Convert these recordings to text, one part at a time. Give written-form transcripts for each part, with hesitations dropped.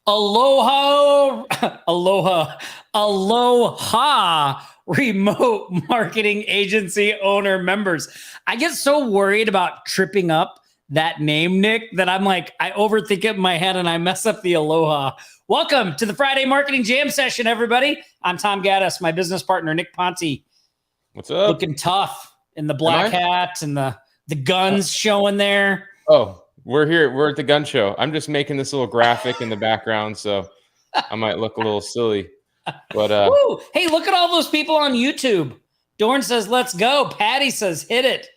Aloha, aloha, remote marketing agency owner members. I get so worried about tripping up that name, Nick, that I'm like, I overthink it in my head and I mess up the aloha. Welcome to the Friday Marketing Jam Session, everybody. I'm Tom Gaddis, my business partner, Nick Ponte. What's up? Looking tough in the black hat and the guns showing there. Oh, we're here. We're at the gun show. I'm just making this little graphic in the background, so I might look a little silly. But Woo! Hey, look at all those people on YouTube. Dorn says, let's go. Patty says, hit it.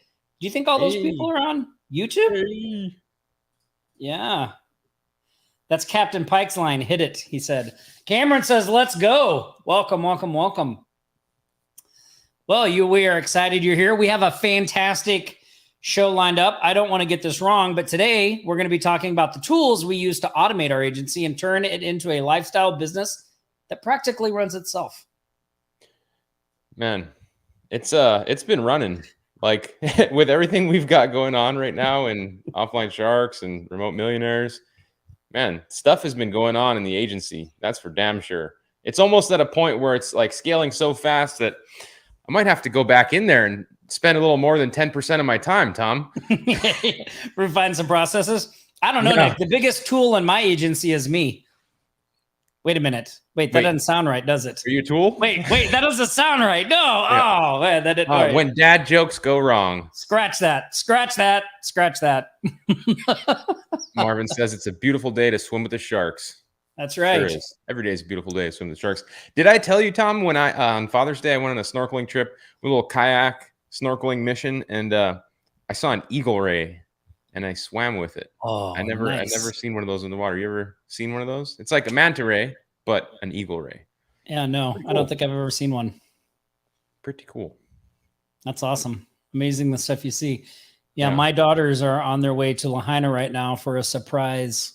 Do you think all those people are on YouTube? Hey. Yeah. That's Captain Pike's line. Hit it, he said. Cameron says, let's go. Welcome, welcome, welcome. Well, we are excited you're here. We have a fantastic show lined up. I don't want to get this wrong, but today we're going to be talking about the tools we use to automate our agency and turn it into a lifestyle business that practically runs itself. Man, it's been running like with everything we've got going on right now and offline sharks and remote millionaires. Man, stuff has been going on in the agency. That's for damn sure. It's almost at a point where it's like scaling so fast that I might have to go back in there and spend a little more than 10% of my time, Tom. Refine some processes. I don't know, Nick. The biggest tool in my agency is me. Wait a minute. Wait, that doesn't sound right, does it? Are you a tool? Wait, that doesn't sound right. No. Yeah. Oh, man, that didn't. Right. When dad jokes go wrong. Scratch that. Scratch that. Scratch that. Marvin says it's a beautiful day to swim with the sharks. That's right. Sure is. Every day is a beautiful day to swim with the sharks. Did I tell you, Tom, when I on Father's Day I went on a snorkeling trip, a little kayak snorkeling mission, and I saw an eagle ray, and I swam with it. Oh, I never seen one of those in the water. You ever seen one of those? It's like a manta ray, but an eagle ray. Yeah, no, cool. I don't think I've ever seen one. Pretty cool. That's awesome. Amazing the stuff you see. Yeah, my daughters are on their way to Lahaina right now for a surprise.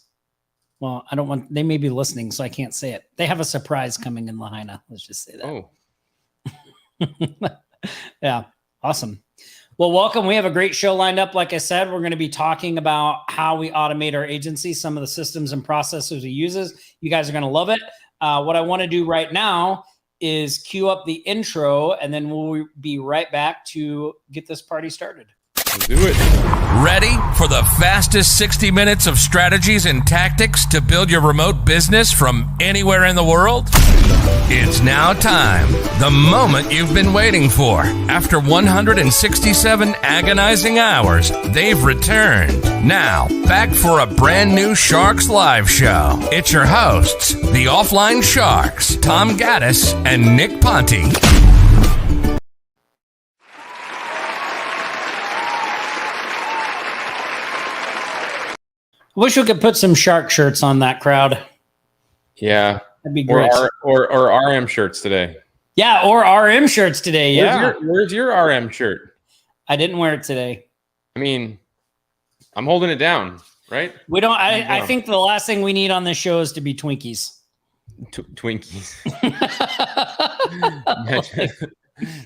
Well, they may be listening, so I can't say it. They have a surprise coming in Lahaina. Let's just say that. Oh. Yeah, awesome. Well, welcome. We have a great show lined up. Like I said, we're going to be talking about how we automate our agency, some of the systems and processes we use. You guys are going to love it. What I want to do right now is cue up the intro, and then we'll be right back to get this party started. Let's do it. Ready for the fastest 60 minutes of strategies and tactics to build your remote business from anywhere in the world? It's now time. The moment you've been waiting for. After 167 agonizing hours, they've returned. Now, back for a brand new Sharks Live show. It's your hosts, the Offline Sharks, Tom Gaddis and Nick Ponte. Wish we could put some shark shirts on that crowd. Yeah. That'd be great. Or RM shirts today. Yeah, or RM shirts today. Yeah. Where's your RM shirt? I didn't wear it today. I mean, I'm holding it down, right? We don't. I think the last thing we need on this show is to be Twinkies. Twinkies.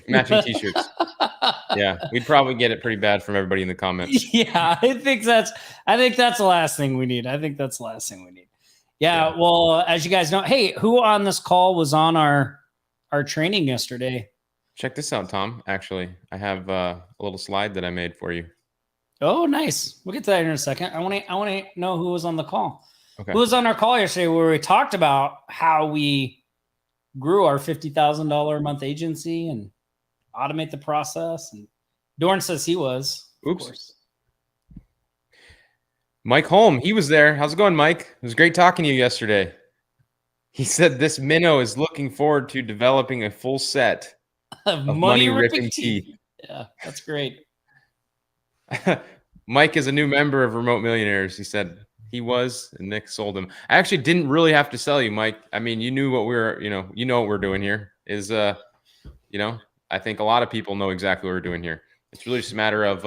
Matching t-shirts. Yeah, we'd probably get it pretty bad from everybody in the comments. Yeah, I think that's the last thing we need. Yeah, well, as you guys know, hey, who on this call was on our training yesterday? Check this out, Tom. Actually, I have a little slide that I made for you. Oh, nice. We'll get to that in a second. I want to know who was on the call. Okay. Who was on our call yesterday where we talked about how we grew our $50,000 a month agency and automate the process. And Dorn says he was. Oops. Of course. Mike Holm, he was there. How's it going, Mike? It was great talking to you yesterday. He said this minnow is looking forward to developing a full set of money-ripping teeth. Yeah, that's great. Mike is a new member of Remote Millionaires. He said he was, and Nick sold him. I actually didn't really have to sell you, Mike. I mean, you knew what you know what we're doing here is, I think a lot of people know exactly what we're doing here. It's really just a matter of,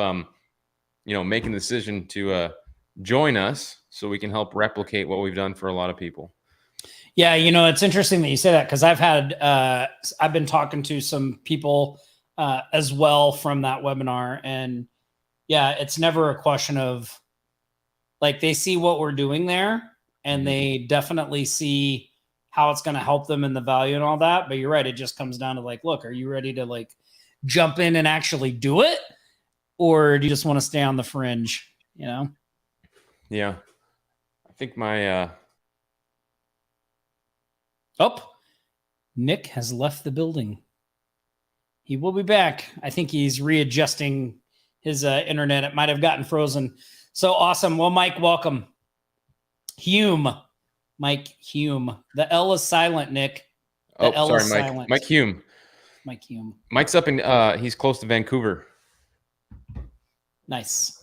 making the decision to join us so we can help replicate what we've done for a lot of people. Yeah, it's interesting that you say that because I've been talking to some people as well from that webinar, and yeah, it's never a question of like they see what we're doing there and they definitely see how it's going to help them and the value and all that. But you're right. It just comes down to like, look, are you ready to like jump in and actually do it? Or do you just want to stay on the fringe, you know? Yeah. I think my, Nick has left the building. He will be back. I think he's readjusting his internet. It might have gotten frozen. So awesome. Well, Mike, welcome. Mike Hume. The L is silent, Nick. The L sorry, is Mike. silent. Mike Hume. Mike Hume. Mike's up in, he's close to Vancouver. Nice.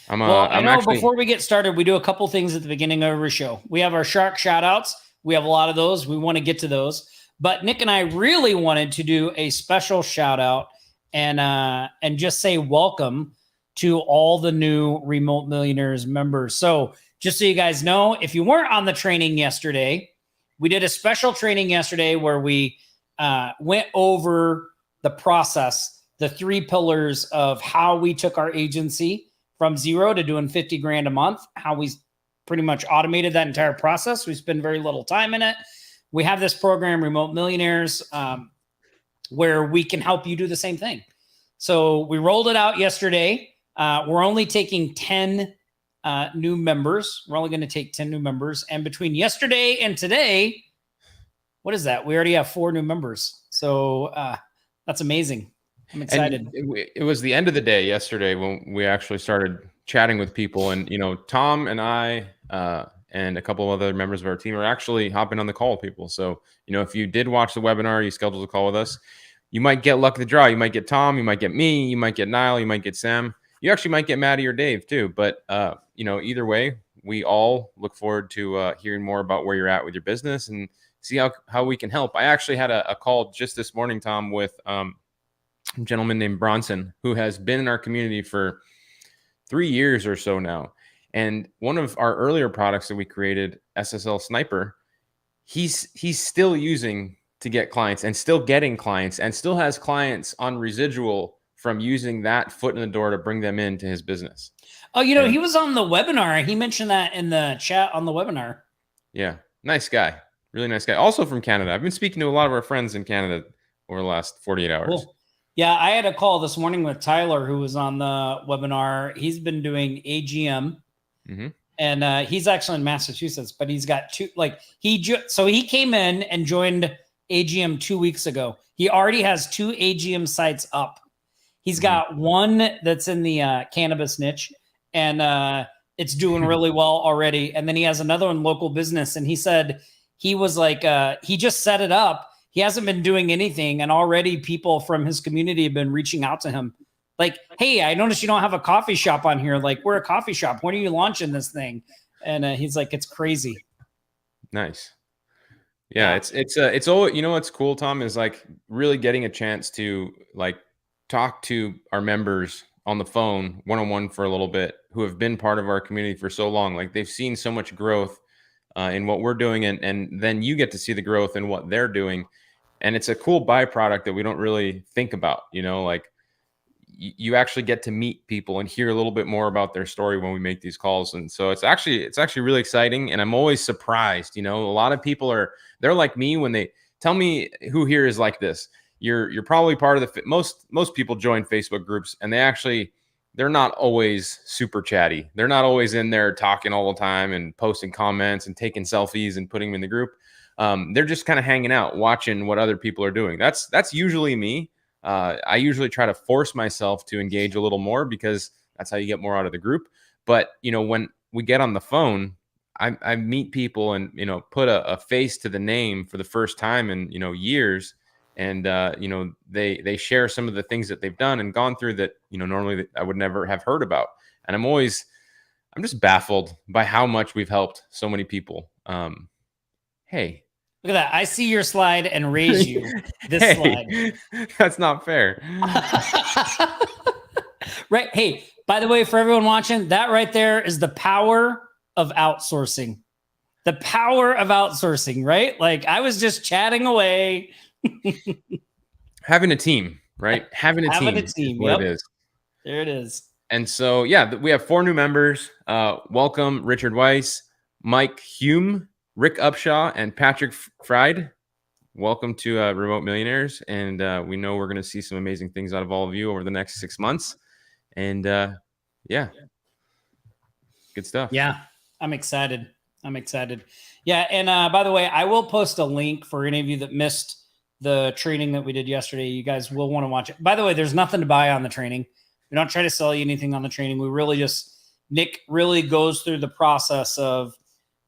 Before we get started, we do a couple things at the beginning of every show. We have our shark shout outs. We have a lot of those. We want to get to those. But Nick and I really wanted to do a special shout out and just say welcome to all the new Remote Millionaires members. So just so you guys know, if you weren't on the training yesterday, we did a special training yesterday where we went over the process, the 3 pillars of how we took our agency from 0 to doing 50 grand a month, how we pretty much automated that entire process. We spend very little time in it. We have this program, Remote Millionaires, where we can help you do the same thing. So we rolled it out yesterday. We're only taking 10 new members. We're only going to take 10 new members. And between yesterday and today, what is that? We already have 4 new members. So that's amazing. I'm excited. It was the end of the day yesterday when we actually started chatting with people. And, you know, Tom and I and a couple of other members of our team are actually hopping on the call with people. So, you know, if you did watch the webinar, you scheduled a call with us, you might get luck of the draw. You might get Tom, you might get me, you might get Niall, you might get Sam. You actually might get Maddie or Dave too. But, you know, either way, we all look forward to hearing more about where you're at with your business and see how we can help. I actually had a call just this morning, Tom, with a gentleman named Bronson, who has been in our community for 3 years or so now. And one of our earlier products that we created, SSL Sniper, he's still using to get clients and still getting clients and still has clients on residual from using that foot in the door to bring them into his business. Oh, you know, he was on the webinar. He mentioned that in the chat on the webinar. Yeah. Nice guy. Really nice guy. Also from Canada. I've been speaking to a lot of our friends in Canada over the last 48 hours. Cool. Yeah, I had a call this morning with Tyler, who was on the webinar. He's been doing AGM, and he's actually in Massachusetts, but he's got 2. Like so he came in and joined AGM 2 weeks ago. He already has 2 AGM sites up. He's got one that's in the cannabis niche, and it's doing really well already. And then he has another one, local business, and he said he was like he just set it up. He hasn't been doing anything, and already people from his community have been reaching out to him. Like, hey, I noticed you don't have a coffee shop on here. Like, we're a coffee shop. When are you launching this thing? And he's like, it's crazy. Nice. Yeah, it's all, you know, what's cool, Tom, is like really getting a chance to like talk to our members on the phone one-on-one for a little bit who have been part of our community for so long. Like they've seen so much growth in what we're doing. And then you get to see the growth in what they're doing. And it's a cool byproduct that we don't really think about, you know, like you actually get to meet people and hear a little bit more about their story when we make these calls. And so it's actually really exciting. And I'm always surprised, you know, a lot of people they're like me when they tell me who here is like this. You're probably part of the, most people join Facebook groups and they're not always super chatty. They're not always in there talking all the time and posting comments and taking selfies and putting them in the group. They're just kind of hanging out, watching what other people are doing. That's usually me. I usually try to force myself to engage a little more because that's how you get more out of the group. But, you know, when we get on the phone, I meet people and, you know, put a face to the name for the first time in, you know, years. And, you know, they share some of the things that they've done and gone through that, you know, normally I would never have heard about. And I'm just baffled by how much we've helped so many people. Hey, look at that. I see your slide and raise you this slide. That's not fair. Right. Hey, by the way, for everyone watching, that right there is the power of outsourcing. The power of outsourcing, right? Like I was just chatting away. Having a team, right? Having a team. Yep. What it is. There it is. And so, yeah, we have 4 new members. Welcome, Richard Weiss, Mike Hume, Rick Upshaw, and Patrick Fried. Welcome to Remote Millionaires. And we know we're going to see some amazing things out of all of you over the next 6 months. And yeah, good stuff. Yeah, I'm excited. Yeah. And by the way, I will post a link for any of you that missed the training that we did yesterday. You guys will want to watch it. By the way, there's nothing to buy on the training. We don't try to sell you anything on the training. We really just, Nick really goes through the process of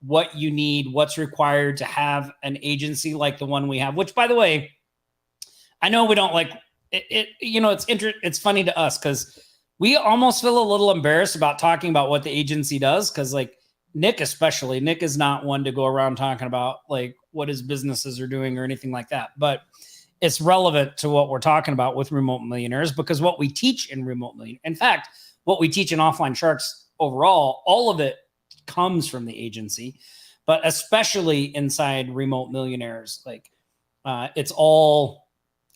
what you need, what's required to have an agency like the one we have, which, by the way, I know we don't like it. It's funny to us because we almost feel a little embarrassed about talking about what the agency does. Cause like Nick, especially, Nick is not one to go around talking about like what his businesses are doing or anything like that. But it's relevant to what we're talking about with Remote Millionaires, because what we teach in Remote Millionaires, in fact, what we teach in Offline Sharks overall, all of it comes from the agency, but especially inside Remote Millionaires, like it's all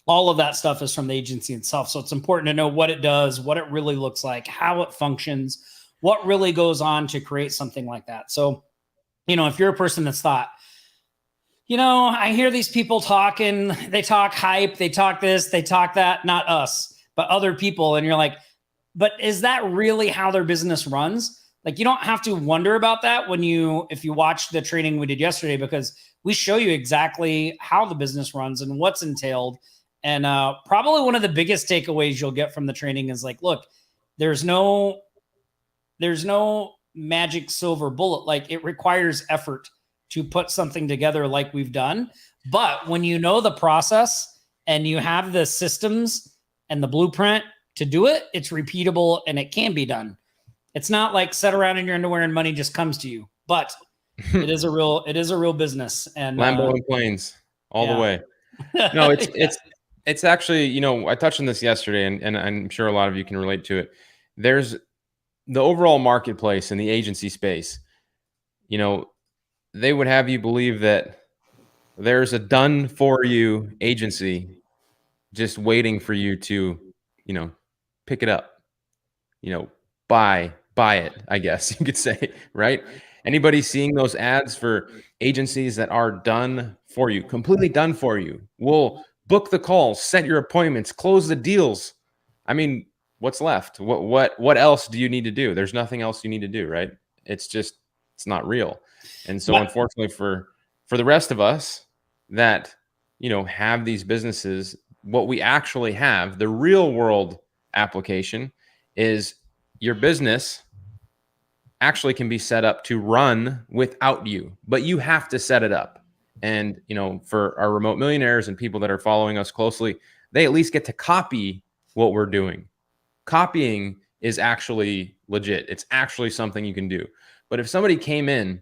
of that stuff is from the agency itself. So it's important to know what it does, what it really looks like, how it functions, what really goes on to create something like that. So, if you're a person that's thought, I hear these people talking, they talk hype, they talk this, they talk that, not us, but other people. And you're like, but is that really how their business runs? Like, you don't have to wonder about that if you watch the training we did yesterday, because we show you exactly how the business runs and what's entailed. And probably one of the biggest takeaways you'll get from the training is like, look, there's no magic silver bullet. Like, it requires effort to put something together like we've done. But when you know the process and you have the systems and the blueprint to do it, it's repeatable and it can be done. It's not like sit around in your underwear and money just comes to you, but it is a real business. And Lambo and planes all the way. No, it's actually, I touched on this yesterday, and I'm sure a lot of you can relate to it. There's the overall marketplace in the agency space. They would have you believe that there's a done for you agency just waiting for you to, pick it up, buy it, I guess you could say, right? Anybody seeing those ads for agencies that are done for you, completely done for you, will book the calls, set your appointments, close the deals. I mean, what's left? What else do you need to do? There's nothing else you need to do, right? It's not real. And so unfortunately for the rest of us that, have these businesses, what we actually have, the real world application is your business actually can be set up to run without you, but you have to set it up. And, for our Remote Millionaires and people that are following us closely, they at least get to copy what we're doing. Copying is actually legit. It's actually something you can do. But if somebody came in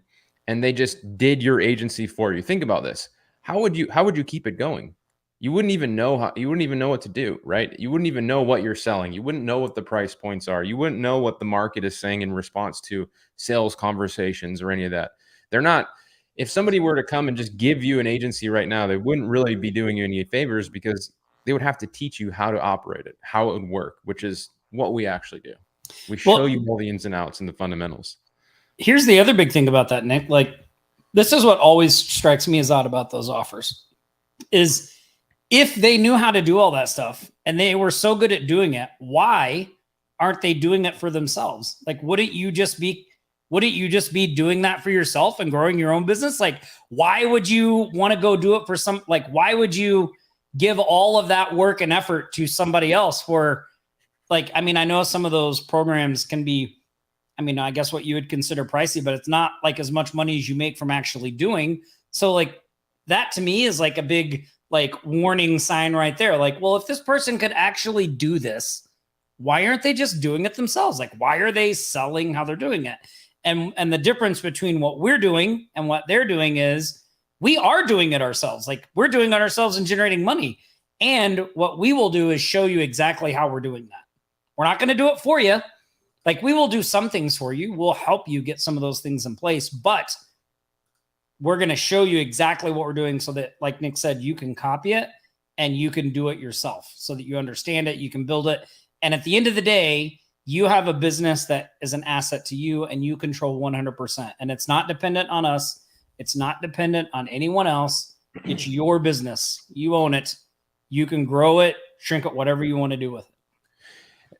and they just did your agency for you, think about this. How would you keep it going? You wouldn't even know what to do, right? You wouldn't even know what you're selling. You wouldn't know what the price points are. You wouldn't know what the market is saying in response to sales conversations or any of that. If somebody were to come and just give you an agency right now, they wouldn't really be doing you any favors, because they would have to teach you how to operate it, how it would work, which is what we actually do. We show you all the ins and outs and the fundamentals. Here's the other big thing about that, Nick. Like, this is what always strikes me as odd about those offers is if they knew how to do all that stuff and they were so good at doing it, why aren't they doing it for themselves? Like, wouldn't you just be doing that for yourself and growing your own business? Like, why would you want to go do it for why would you give all of that work and effort to somebody else for, I know some of those programs can be, I guess what you would consider pricey, but it's not like as much money as you make from actually doing. So that to me is like a big, warning sign right there. Well, if this person could actually do this, why aren't they just doing it themselves? Why are they selling how they're doing it? And the difference between what we're doing and what they're doing is we are doing it ourselves. We're doing it ourselves and generating money. And what we will do is show you exactly how we're doing that. We're not going to do it for you. We will do some things for you. We'll help you get some of those things in place, but we're going to show you exactly what we're doing so that, like Nick said, you can copy it and you can do it yourself so that you understand it, you can build it. And at the end of the day, you have a business that is an asset to you and you control 100%. And it's not dependent on us. It's not dependent on anyone else. It's your business. You own it. You can grow it, shrink it, whatever you want to do with it.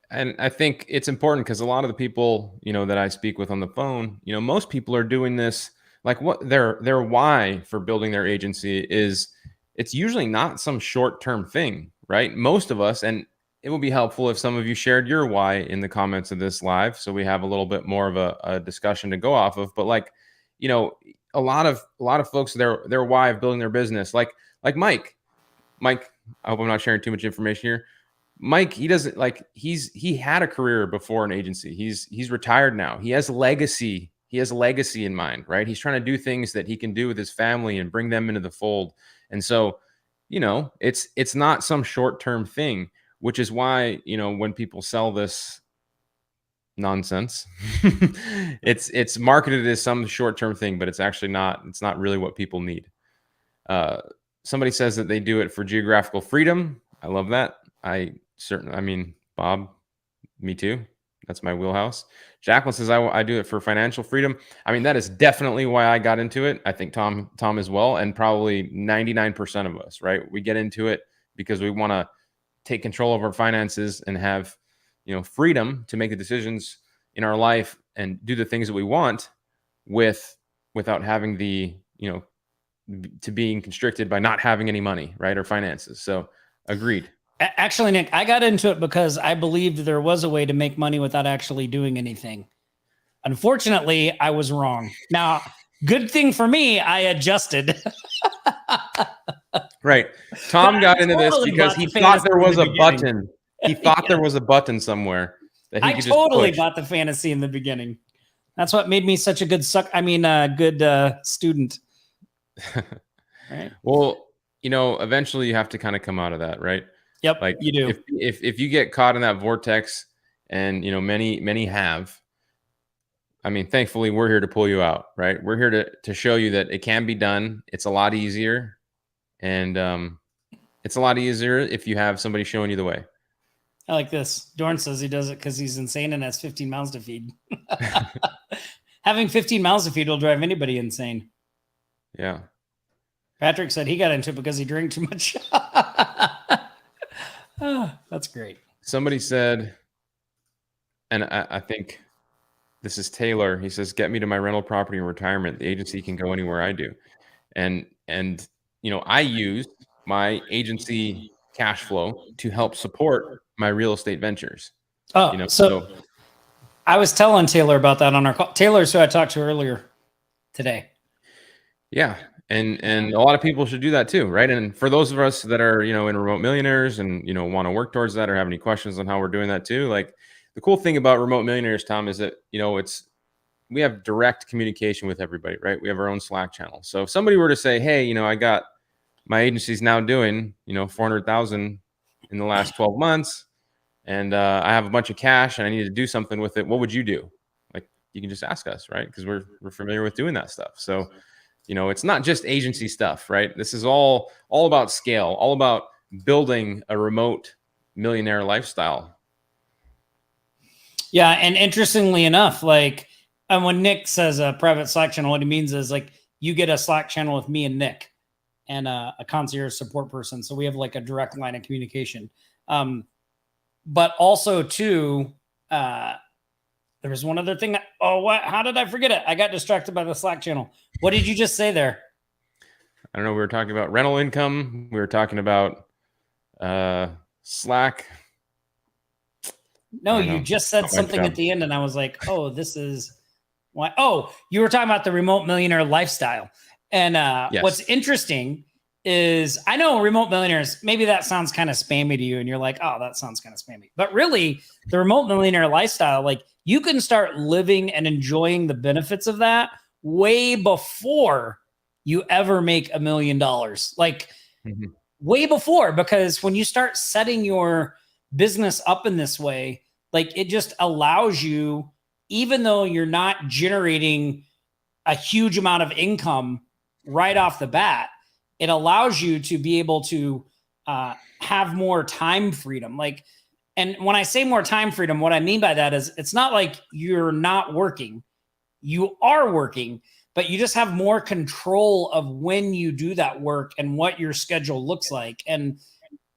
And I think it's important because a lot of the people, that I speak with on the phone, most people are doing this, like what their why for building their agency is, it's usually not some short-term thing, right? Most of us, and it would be helpful if some of you shared your why in the comments of this live, so we have a little bit more of a discussion to go off of. But a lot of folks, their why of building their business, like Mike, I hope I'm not sharing too much information here. Mike, he doesn't he had a career before an agency. He's retired now. He has legacy. He has legacy in mind, right? He's trying to do things that he can do with his family and bring them into the fold. And so, it's not some short-term thing, which is why, when people sell this nonsense, it's marketed as some short-term thing, but it's actually not. It's not really what people need. Somebody says that they do it for geographical freedom. I love that. Bob, me too. That's my wheelhouse. Jacqueline says I do it for financial freedom. That is definitely why I got into it. I think Tom as well, and probably 99% of us, right? We get into it because we want to take control of our finances and have, freedom to make the decisions in our life and do the things that we want without having to being constricted by not having any money, right? Or finances. So agreed. Actually, Nick, I got into it because I believed there was a way to make money without actually doing anything. Unfortunately, I was wrong. Now, good thing for me, I adjusted. Right. Tom got into this because he thought there was a button. He thought there was a button somewhere that he could just push. I totally bought the fantasy in the beginning. That's what made me such a good student. Right. Well, eventually you have to kind of come out of that, right? Yep, you do. If you get caught in that vortex, and many have, thankfully we're here to pull you out, right? We're here to show you that it can be done. It's a lot easier, and it's a lot easier if you have somebody showing you the way. I like this. Dorn says he does it because he's insane and has 15 mouths to feed. Having 15 mouths to feed will drive anybody insane. Yeah. Patrick said he got into it because he drank too much. Oh, that's great. Somebody said, and I think this is Taylor. He says, "Get me to my rental property in retirement. The agency can go anywhere I do." And I use my agency cash flow to help support my real estate ventures. Oh, so I was telling Taylor about that on our call. Taylor's who I talked to earlier today. Yeah. And a lot of people should do that too, right? And for those of us that are, in Remote Millionaires and, want to work towards that or have any questions on how we're doing that too, like the cool thing about Remote Millionaires, Tom, is that, we have direct communication with everybody, right? We have our own Slack channel. So if somebody were to say, hey, I got my agency's now doing, 400,000 in the last 12 months, and I have a bunch of cash and I need to do something with it, what would you do? Like, you can just ask us, right? Because we're familiar with doing that stuff. So it's not just agency stuff, right? This is all about scale, all about building a remote millionaire lifestyle. Yeah. And interestingly enough, and when Nick says a private Slack channel, what he means is you get a Slack channel with me and Nick and a concierge support person. So we have a direct line of communication. But also too, there was one other thing. How did I forget it? I got distracted by the Slack channel. What did you just say there? I don't know. We were talking about rental income. We were talking about Slack. No, you just said something at the end, and I was like, "Oh, this is why." Oh, you were talking about the remote millionaire lifestyle. And yes. What's interesting is I know remote millionaires. Maybe that sounds kind of spammy to you, and you're like, "Oh, that sounds kind of spammy." But really, the remote millionaire lifestyle, you can start living and enjoying the benefits of that way before you ever make $1 million. Way before, because when you start setting your business up in this way, it just allows you, even though you're not generating a huge amount of income right off the bat, it allows you to be able to have more time freedom. And when I say more time freedom, what I mean by that is it's not like you're not working. You are working, but you just have more control of when you do that work and what your schedule looks like. And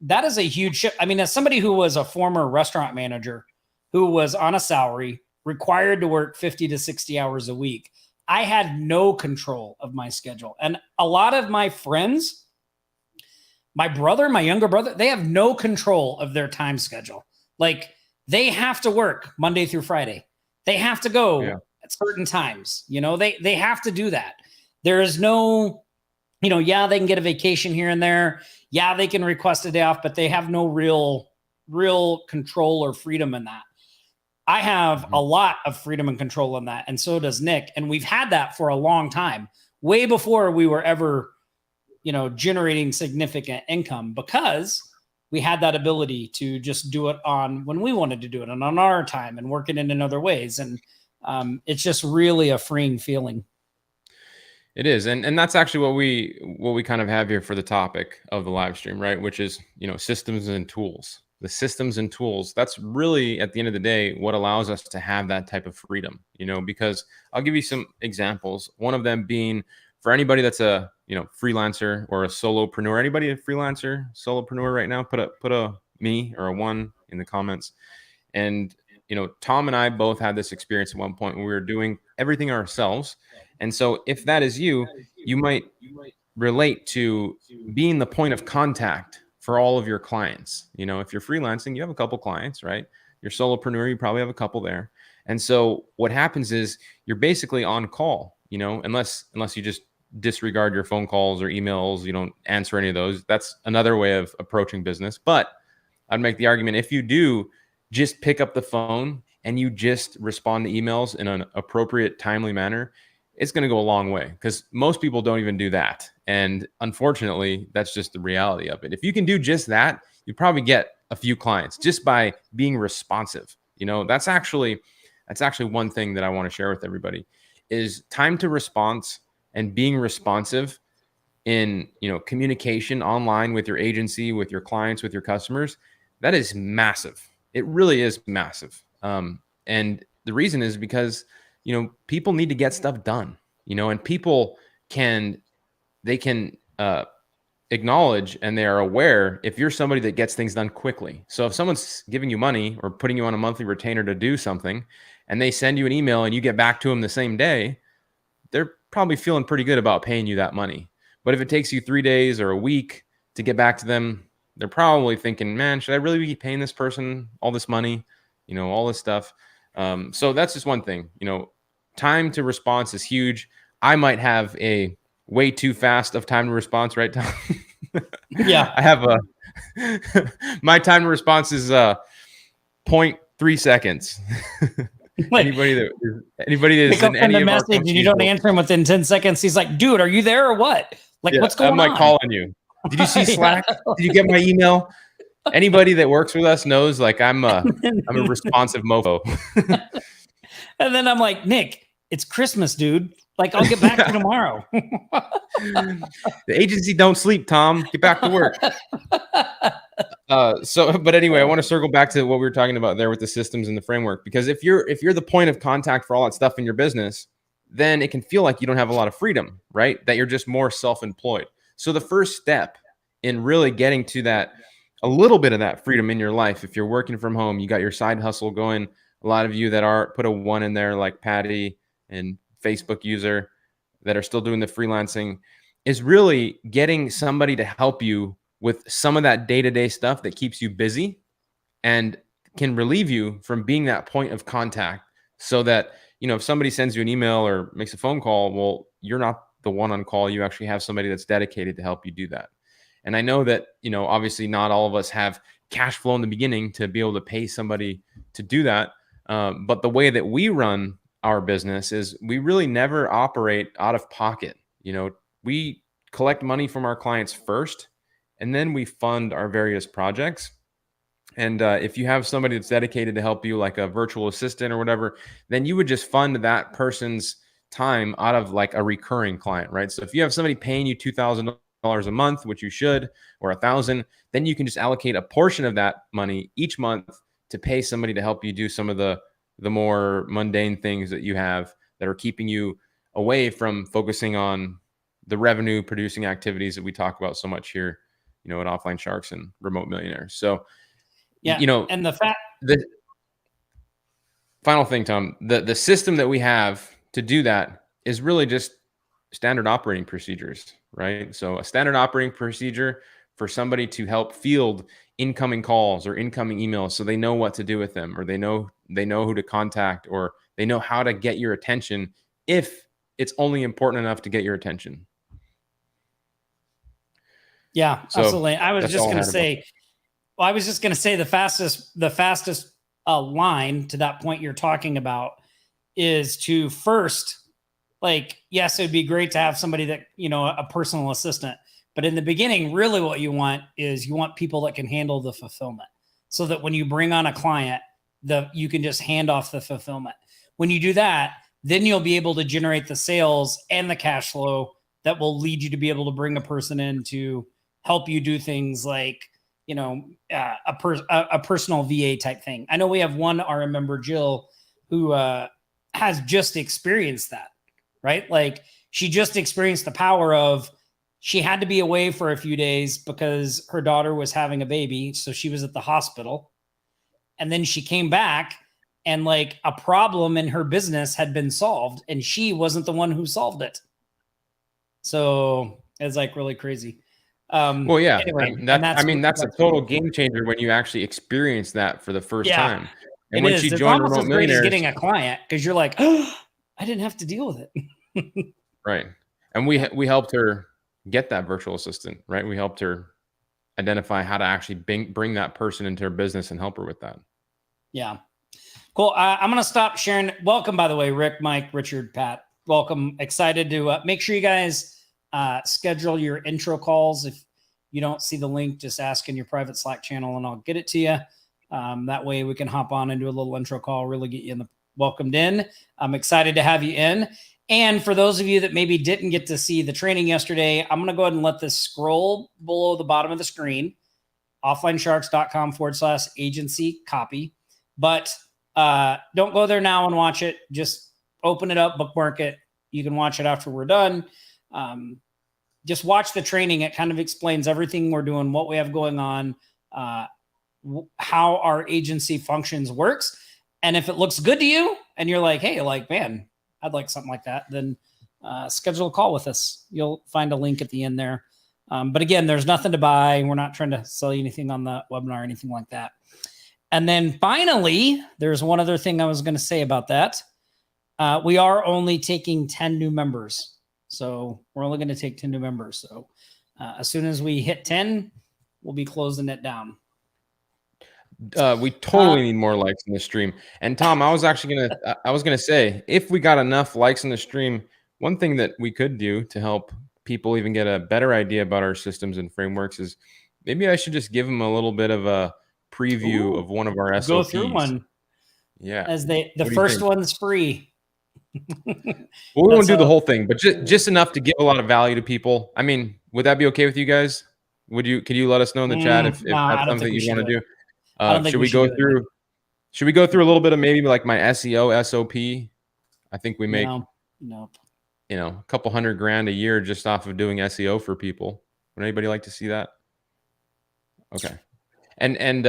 that is a huge shift. I mean, as somebody who was a former restaurant manager who was on a salary, required to work 50 to 60 hours a week, I had no control of my schedule. And a lot of my friends, my brother, my younger brother, they have no control of their time schedule. Like they have to work Monday through Friday. They have to go at certain times. You know, they have to do that. There is no, you know, yeah, they can get a vacation here and there. Yeah, they can request a day off, but they have no real control or freedom in that. I have a lot of freedom and control in that. And so does Nick. And we've had that for a long time, way before we were ever, you know, generating significant income, because we had that ability to just do it on when we wanted to do it and on our time and work it in other ways. And it's just really a freeing feeling. It is. And that's actually what we kind of have here for the topic of the live stream, right? Which is, you know, systems and tools. The systems and tools, that's really at the end of the day what allows us to have that type of freedom, you know, because I'll give you some examples. One of them being for anybody that's a, you know, freelancer or a solopreneur. Anybody a freelancer, solopreneur right now? Put a me or a 1 in the comments. And, you know, Tom and I both had this experience at one point when we were doing everything ourselves. And so if that is you, you might relate to being the point of contact for all of your clients. You know, if you're freelancing, you have a couple clients, right? You're solopreneur, you probably have a couple there. And so what happens is you're basically on call, you know, unless you just disregard your phone calls or emails, you don't answer any of those. That's another way of approaching business. But I'd make the argument, if you do just pick up the phone and you just respond to emails in an appropriate, timely manner, it's going to go a long way, because most people don't even do that. And unfortunately, that's just the reality of it. If you can do just that, you probably get a few clients just by being responsive. You know, that's actually one thing that I want to share with everybody is time to response and being responsive in, you know, communication online with your agency, with your clients, with your customers. That is massive. It really is massive. And the reason is because, you know, people need to get stuff done, you know, and people can acknowledge and they are aware if you're somebody that gets things done quickly. So if someone's giving you money or putting you on a monthly retainer to do something and they send you an email and you get back to them the same day, they're probably feeling pretty good about paying you that money. But if it takes you 3 days or a week to get back to them, they're probably thinking, man, should I really be paying this person all this money? You know, all this stuff. So that's just one thing. You know, time to response is huge. I might have a way too fast of time to response, right, Tom? Yeah. I have my time to response is 0.3 seconds. Anybody that is in any the of message our and you don't answer him within 10 seconds, he's like, dude, are you there or what? Like, what's going on? I'm like calling you. Did you see Slack? Did you get my email? Anybody that works with us knows, like, I'm a responsive mofo. And then I'm like, Nick, it's Christmas, dude. Like, I'll get back to you tomorrow. The agency don't sleep, Tom. Get back to work. But anyway, I want to circle back to what we were talking about there with the systems and the framework, because if you're the point of contact for all that stuff in your business, then it can feel like you don't have a lot of freedom, right? That you're just more self-employed. So the first step in really getting to that, a little bit of that freedom in your life, if you're working from home, you got your side hustle going. A lot of you that are, put a 1 in there, like Patty and Facebook user that are still doing the freelancing, is really getting somebody to help you with some of that day-to-day stuff that keeps you busy and can relieve you from being that point of contact, so that, you know, if somebody sends you an email or makes a phone call, well, you're not the one on call. You actually have somebody that's dedicated to help you do that. And I know that, you know, obviously not all of us have cash flow in the beginning to be able to pay somebody to do that. But the way that we run our business is we really never operate out of pocket. You know, we collect money from our clients first, and then we fund our various projects. And if you have somebody that's dedicated to help you, like a virtual assistant or whatever, then you would just fund that person's time out of like a recurring client, right? So if you have somebody paying you $2,000 a month, which you should, or $1,000, then you can just allocate a portion of that money each month to pay somebody to help you do some of the more mundane things that you have that are keeping you away from focusing on the revenue producing activities that we talk about so much here, at Offline Sharks and Remote Millionaires. So, and the final thing, Tom, the system that we have to do that is really just standard operating procedures, right? So a standard operating procedure for somebody to help field incoming calls or incoming emails so they know what to do with them, or they know who to contact, or they know how to get your attention if it's only important enough to get your attention. Yeah, so absolutely. I was just going to say the fastest line to that point you're talking about is to first, like, yes, it'd be great to have somebody that, a personal assistant. But in the beginning, really what you want is people that can handle the fulfillment, so that when you bring on a client, you can just hand off the fulfillment. When you do that, then you'll be able to generate the sales and the cash flow that will lead you to be able to bring a person in to help you do things like, a personal VA type thing. I know we have one RM member, Jill, who has just experienced that, right? Like, she just experienced the power of, she had to be away for a few days because her daughter was having a baby. So she was at the hospital. And then she came back and, like, a problem in her business had been solved, and she wasn't the one who solved it. So it's like really crazy. Well, yeah, anyway, that's a total game changer when you actually experience that for the first time. And when she joined Remote Millionaires, getting a client, because you're like, oh, I didn't have to deal with it. Right. And we helped her get that virtual assistant, right? We helped her identify how to actually bring that person into her business and help her with that. Yeah. Cool. I'm going to stop sharing. Welcome, by the way, Rick, Mike, Richard, Pat. Welcome. Excited to make sure you guys schedule your intro calls. If you don't see the link, just ask in your private Slack channel and I'll get it to you. That way we can hop on and do a little intro call, really get you welcomed in. I'm excited to have you in. And for those of you that maybe didn't get to see the training yesterday, I'm going to go ahead and let this scroll below the bottom of the screen, offlinesharks.com/agency copy. But don't go there now and watch it. Just open it up, bookmark it. You can watch it after we're done. Just watch the training. It kind of explains everything we're doing, what we have going on, how our agency functions, works. And if it looks good to you and you're like, hey, man, I'd like something like that, then schedule a call with us. You'll find a link at the end there. But again, there's nothing to buy. We're not trying to sell you anything on the webinar or anything like that. And then finally, there's one other thing I was going to say about that. We are only taking 10 new members. So we're only going to take 10 new members. So as soon as we hit 10, we'll be closing it down. We totally need more likes in the stream. And Tom, I was gonna say, if we got enough likes in the stream, one thing that we could do to help people even get a better idea about our systems and frameworks is maybe I should just give them a little bit of a preview of one of our SOPs. Go through one. Yeah. The first one's free. Well, we won't do the whole thing, but just enough to give a lot of value to people. I mean, would that be okay with you guys? Could you let us know in the chat if that's something you want to do? Should we go through a little bit of maybe like my SEO SOP? I think we make nope. A couple $100,000 a year just off of doing SEO for people. Would anybody like to see that? Okay. And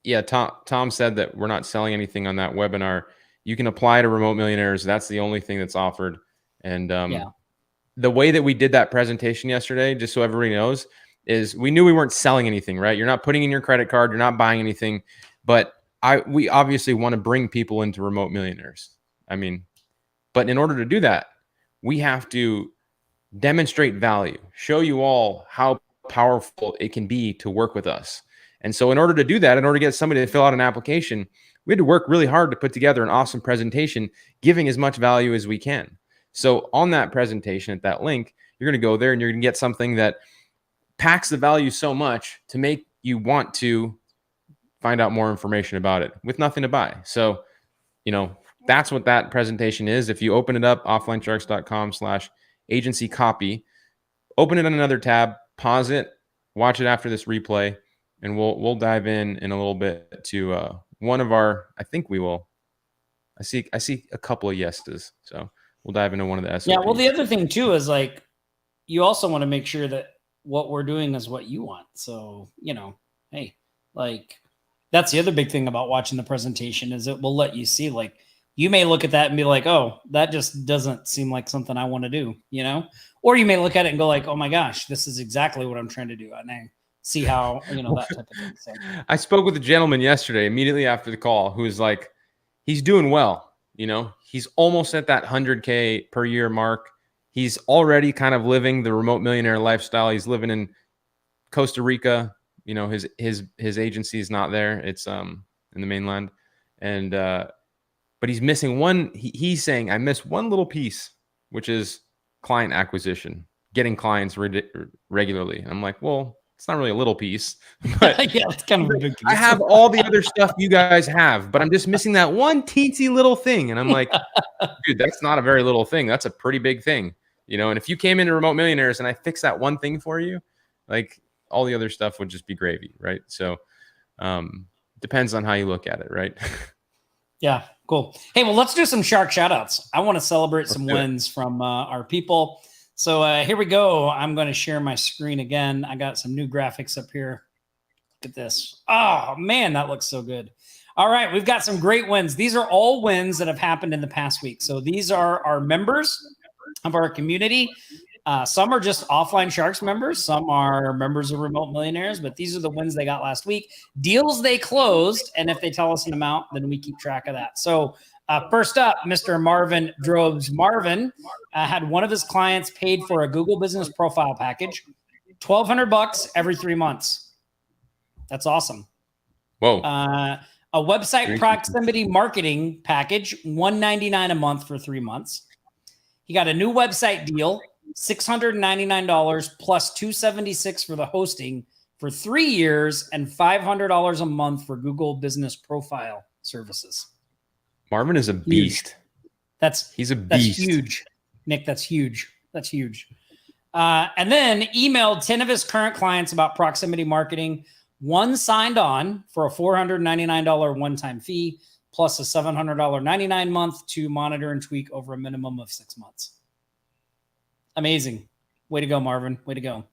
yeah, Tom said that we're not selling anything on that webinar. You can apply to Remote Millionaires. That's the only thing that's offered. And the way that we did that presentation yesterday, just so everybody knows, is we knew we weren't selling anything, right? You're not putting in your credit card. You're not buying anything. But we obviously want to bring people into Remote Millionaires. I mean, but in order to do that, we have to demonstrate value, show you all how powerful it can be to work with us. And so in order to do that, in order to get somebody to fill out an application, we had to work really hard to put together an awesome presentation, giving as much value as we can. So on that presentation at that link, you're going to go there and you're going to get something that packs the value so much to make you want to find out more information about it with nothing to buy. So, that's what that presentation is. If you open it up, offlinesharks.com/agency copy, open it on another tab, pause it, watch it after this replay, and we'll dive in a little bit to I think we will. I see a couple of yeses. So we'll dive into one of the SOPs. Yeah. Well, the other thing too is like, you also want to make sure that what we're doing is what you want. So, hey, like that's the other big thing about watching the presentation is it will let you see, like, you may look at that and be like, oh, that just doesn't seem like something I want to do, or you may look at it and go like, oh my gosh, this is exactly what I'm trying to do. And I see how, that type of thing. So. I spoke with a gentleman yesterday, immediately after the call, who was like, he's doing well. He's almost at that 100K per year mark. He's already kind of living the remote millionaire lifestyle. He's living in Costa Rica. His agency is not there. It's in the mainland. And but he's missing one. He's saying, I miss one little piece, which is client acquisition, getting clients regularly. And I'm like, well, it's not really a little piece, but yeah, it's kind of a big piece. I have all the other stuff you guys have, but I'm just missing that one teensy little thing. And I'm like, dude, that's not a very little thing. That's a pretty big thing. And if you came into Remote Millionaires and I fixed that one thing for you, like all the other stuff would just be gravy, right? So depends on how you look at it, right? Yeah, cool. Hey, well, let's do some shark shout outs. I want to celebrate some wins from our people. So here we go. I'm going to share my screen again. I got some new graphics up here. Look at this. Oh, man, that looks so good. All right, we've got some great wins. These are all wins that have happened in the past week. So these are our members of our community. Some are just Offline Sharks members. Some are members of Remote Millionaires, but these are the wins they got last week. Deals they closed, and if they tell us an amount, then we keep track of that. So first up, Mr. Marvin Drobes. Marvin had one of his clients paid for a Google Business Profile package, $1,200 every 3 months. That's awesome. Whoa. A website proximity marketing package, $199 a month for 3 months. He got a new website deal, $699 plus $276 for the hosting for 3 years and $500 a month for Google Business Profile services. Marvin is a beast. He's a beast. That's huge, Nick. That's huge. That's huge. And then emailed 10 of his current clients about proximity marketing. One signed on for a $499 one-time fee plus a $700 99 month to monitor and tweak over a minimum of 6 months. Amazing. Way to go, Marvin. Way to go.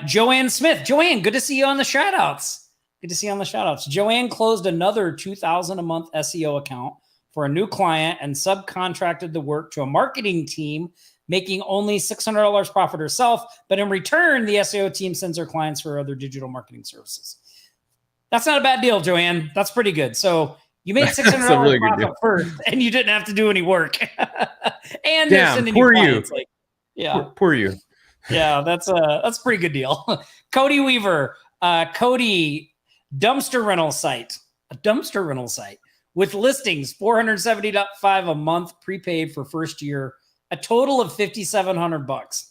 Joanne Smith. Joanne, good to see you on the shout outs. Good to see you on the shout outs. Joanne closed another $2,000 a month SEO account for a new client and subcontracted the work to a marketing team, making only $600 profit herself. But in return, the SEO team sends her clients for other digital marketing services. That's not a bad deal, Joanne. That's pretty good. So you made $600 really profit first, and you didn't have to do any work. And they're sending you clients. Like, yeah, poor you. Yeah, that's a pretty good deal. Cody Weaver, Cody, dumpster rental site, a dumpster rental site with listings, $475 a month prepaid for first year, a total of $5,700.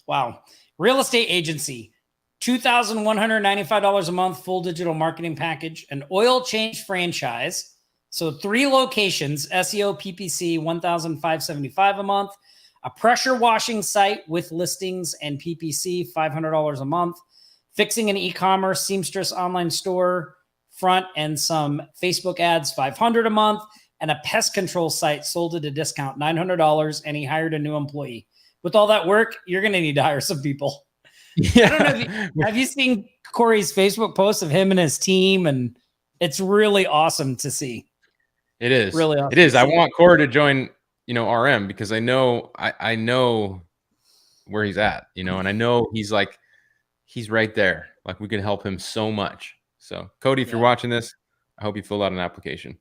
Wow. Real estate agency, $2,195 a month, full digital marketing package, an oil change franchise. So 3 locations, SEO, PPC, $1,575 a month, a pressure washing site with listings and PPC, $500 a month, fixing an e-commerce seamstress online store front and some Facebook ads, $500 a month, and a pest control site sold at a discount, $900, and he hired a new employee. With all that work, you're going to need to hire some people. Yeah. I don't know have you seen Corey's Facebook posts of him and his team? And it's really awesome to see. It is. Really awesome. It is. I want Corey to join, RM because I know where he's at, and I know he's right there. Like we can help him so much. So Cody, if you're watching this, I hope you fill out an application.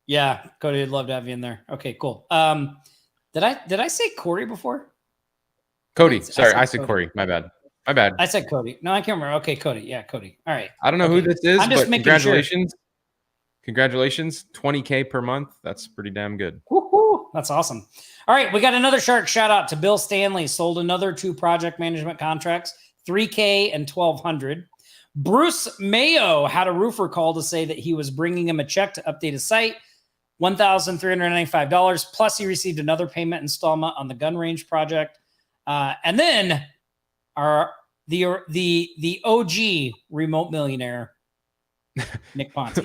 Yeah, Cody, I'd love to have you in there. Okay, cool. Did I say Corey before? Cody. Sorry, I said Corey. My bad. I said Cody. No, I can't remember. Okay, Cody. Yeah, Cody. All right. I don't know who this is, but congratulations. Sure. Congratulations. 20K per month. That's pretty damn good. Woo-hoo. That's awesome. All right. We got another shark shout out to Bill Stanley. Sold another 2 project management contracts, $3K and $1,200. Bruce Mayo had a roofer call to say that he was bringing him a check to update his site, $1,395. Plus he received another payment installment on the gun range project. And then our the OG remote millionaire, Nick Ponte,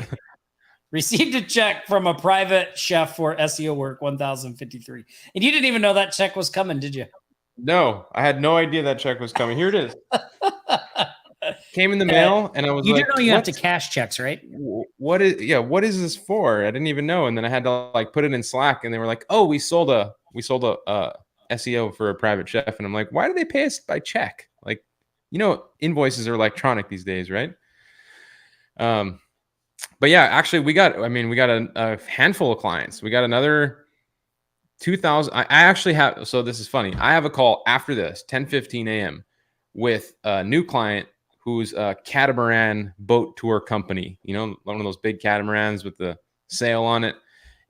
received a check from a private chef for SEO work, $1,053. And you didn't even know that check was coming, did you? No, I had no idea that check was coming. Here it is. Came in the mail, and I was you like, do know you have to cash checks, right? What is this for? I didn't even know. And then I had to like put it in Slack, and they were like, oh, we sold a SEO for a private chef. And I'm like, why do they pay us by check? Like, invoices are electronic these days, right? But yeah, actually we got a handful of clients. We got another 2,000. I actually have, so this is funny. I have a call after this, 10:15 a.m. with a new client who's a catamaran boat tour company, one of those big catamarans with the sail on it.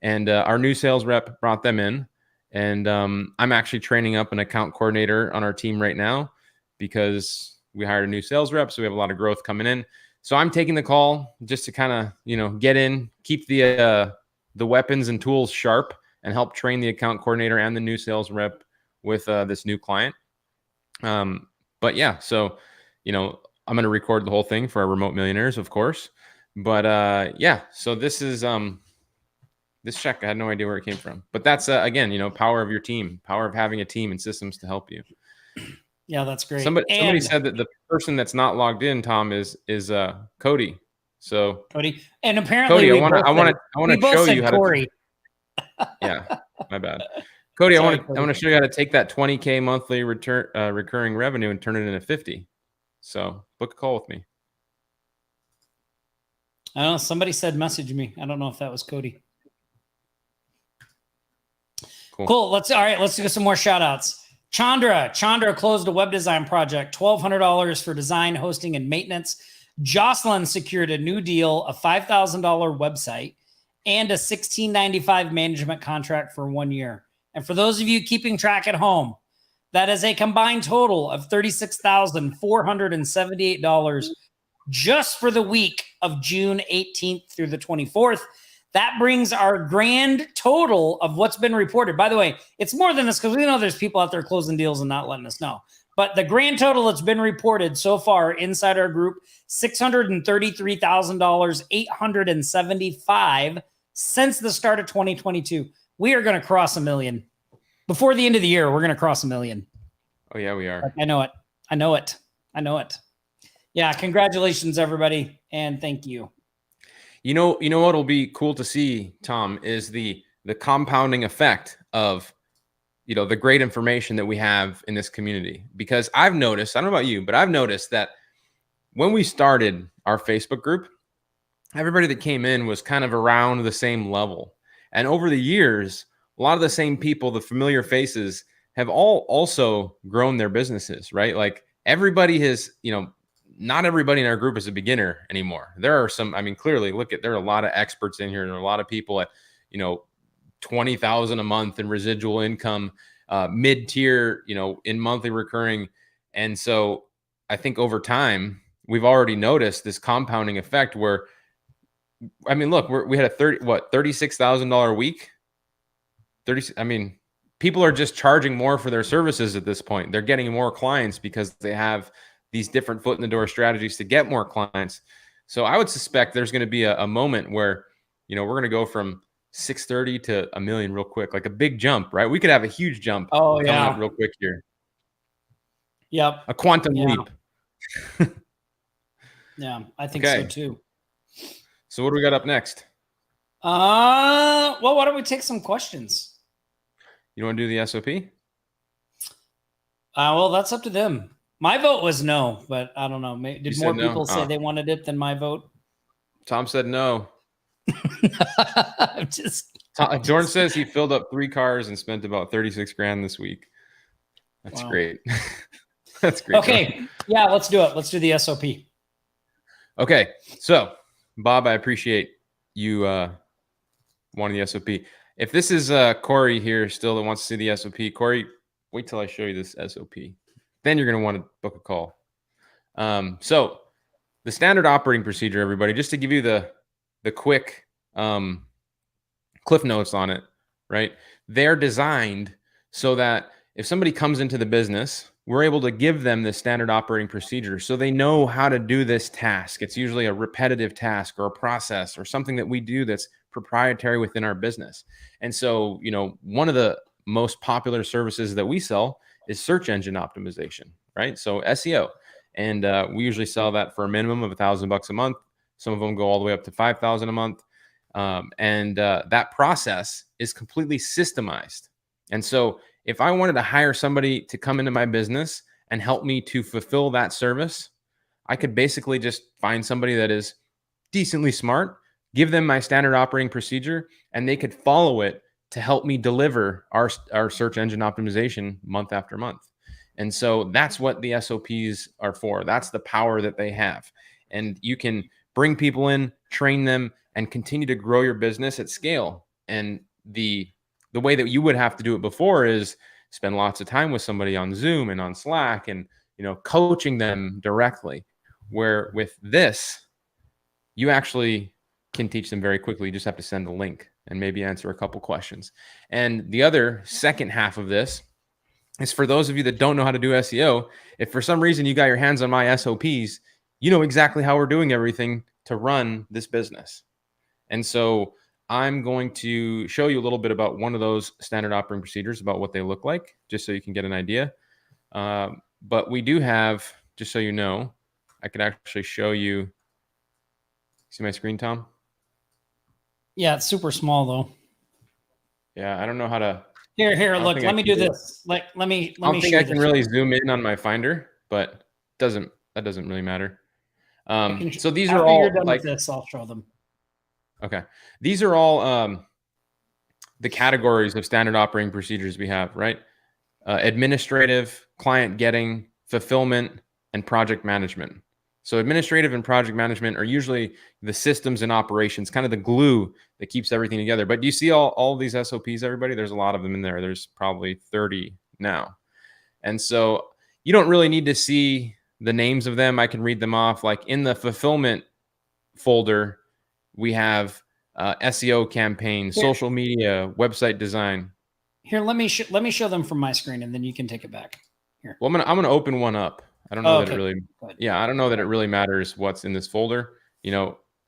And our new sales rep brought them in. And I'm actually training up an account coordinator on our team right now because we hired a new sales rep. So we have a lot of growth coming in. So I'm taking the call just to kind of, get in, keep the weapons and tools sharp, and help train the account coordinator and the new sales rep with this new client. But yeah, so, I'm going to record the whole thing for our remote millionaires, of course. But yeah, so this is this check. I had no idea where it came from. But that's, again, power of your team, power of having a team and systems to help you. Yeah, that's great. Somebody said that the person that's not logged in, Tom, is Cody. So Cody, and apparently Cody, I want to show you how Corey. Yeah, my bad. Cody, Sorry, I want to show you how to take that 20K monthly recurring revenue and turn it into 50. So book a call with me. I don't know. Somebody said message me. I don't know if that was Cody. Cool. Let's do some more shout outs. Chandra closed a web design project, $1,200 for design, hosting, and maintenance. Jocelyn secured a new deal, a $5,000 website, and a $1,695 management contract for 1 year. And for those of you keeping track at home, that is a combined total of $36,478 just for the week of June 18th through the 24th. That brings our grand total of what's been reported. By the way, it's more than this because we know there's people out there closing deals and not letting us know. But the grand total that's been reported so far inside our group, $633,875 since the start of 2022. We are going to cross 1 million. Before the end of the year, we're going to cross 1 million. Oh, yeah, we are. I know it. Yeah, congratulations, everybody, and thank you. You know what'll be cool to see, Tom, is the compounding effect of the great information that we have in this community. Because I've noticed, I don't know about you, but I've noticed that when we started our Facebook group, everybody that came in was kind of around the same level. And over the years, a lot of the same people, the familiar faces, have all also grown their businesses, right? Like everybody has, not everybody in our group is a beginner anymore. There are some, clearly there are a lot of experts in here, and there are a lot of people at, 20,000 a month in residual income, mid-tier, in monthly recurring. And so I think over time, we've already noticed this compounding effect where, look, we had a $36,000 a week. People are just charging more for their services at this point. They're getting more clients because they have these different foot in the door strategies to get more clients. So I would suspect there's going to be a moment where, we're going to go from 630 to 1 million real quick, like a big jump, right? We could have a huge jump coming up real quick here. Yep. A quantum leap. Yeah, I think so too. So what do we got up next? Well, why don't we take some questions? You want to do the SOP? Well, that's up to them. My vote was no, but I don't know. Did more people say they wanted it than my vote? Tom said no. Jordan says he filled up 3 cars and spent about 36 grand this week. That's great. That's great. Okay. Yeah, let's do it. Let's do the SOP. Okay. So, Bob, I appreciate you wanting the SOP. If this is Corey here still that wants to see the SOP, Corey, wait till I show you this SOP. Then you're going to want to book a call. So the standard operating procedure, everybody, just to give you the quick cliff notes on it, right? They're designed so that if somebody comes into the business we're able to give them the standard operating procedure so they know how to do this task. It's usually a repetitive task or a process or something that we do that's proprietary within our business. And so, one of the most popular services that we sell is search engine optimization, right? So SEO. And we usually sell that for a minimum of $1,000 a month. Some of them go all the way up to $5,000 a month. That process is completely systemized. And so if I wanted to hire somebody to come into my business and help me to fulfill that service, I could basically just find somebody that is decently smart, give them my standard operating procedure, and they could follow it to help me deliver our search engine optimization month after month. And so that's what the SOPs are for. That's the power that they have. And you can bring people in, train them, and continue to grow your business at scale. And the way that you would have to do it before is spend lots of time with somebody on Zoom and on Slack and, coaching them directly. Where with this, you actually can teach them very quickly. You just have to send a link and maybe answer a couple questions. And the other second half of this is for those of you that don't know how to do SEO. If for some reason you got your hands on my SOPs, you know exactly how we're doing everything to run this business. And so I'm going to show you a little bit about one of those standard operating procedures, about what they look like, just so you can get an idea. But we do have, just so you know, I could actually show you. See my screen, Tom? Yeah, it's super small though. Yeah, I don't know how to. Here, look. Let me do this. Let me. I don't think I can really zoom in on my Finder, but that doesn't really matter. So these are all you're done like with this, I'll show them. Okay. These are all the categories of standard operating procedures we have, right? Administrative, client getting, fulfillment, and project management. So administrative and project management are usually the systems and operations, kind of the glue that keeps everything together. But do you see all these SOPs, everybody? There's a lot of them in there. There's probably 30 now. And so you don't really need to see the names of them. I can read them off. Like in the fulfillment folder, we have SEO campaign, social media, website design. Here, let me show them from my screen, and then you can take it back. Here. Well, I'm gonna open one up. I don't know that it really. Yeah, I don't know that it really matters what's in this folder.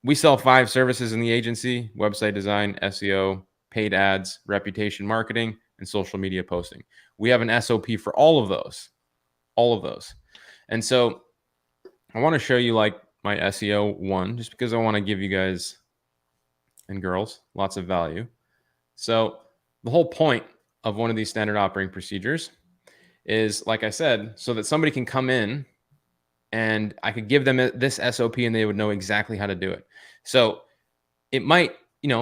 We sell 5 services in the agency: website design, SEO, paid ads, reputation marketing, and social media posting. We have an SOP for all of those. And so I want to show you like my SEO one, just because I want to give you guys and girls lots of value. So the whole point of one of these standard operating procedures is, like I said, so that somebody can come in and I could give them this SOP and they would know exactly how to do it. So it might,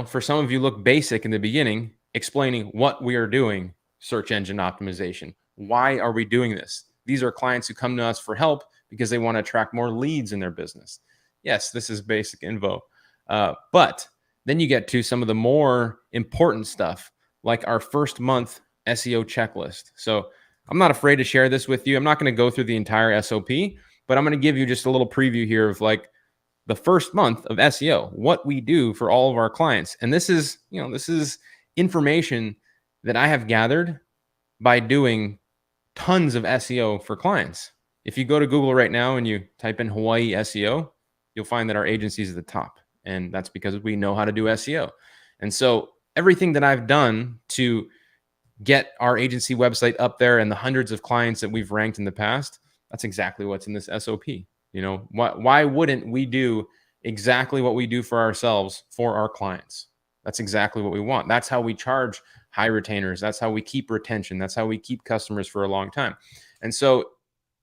for some of you look basic in the beginning, explaining what we are doing, search engine optimization. Why are we doing this? These are clients who come to us for help because they want to attract more leads in their business. Yes, this is basic info. But then you get to some of the more important stuff, like our first month SEO checklist. So I'm not afraid to share this with you. I'm not going to go through the entire SOP, but I'm going to give you just a little preview here of like the first month of SEO, what we do for all of our clients. And this is information that I have gathered by doing tons of SEO for clients. If you go to Google right now and you type in Hawaii SEO, you'll find that our agency is at the top. And that's because we know how to do SEO. And so everything that I've done to get our agency website up there and the hundreds of clients that we've ranked in the past, that's exactly what's in this SOP. Why wouldn't we do exactly what we do for ourselves for our clients? That's exactly what we want. That's how we charge high retainers. That's how we keep retention. That's how we keep customers for a long time. And so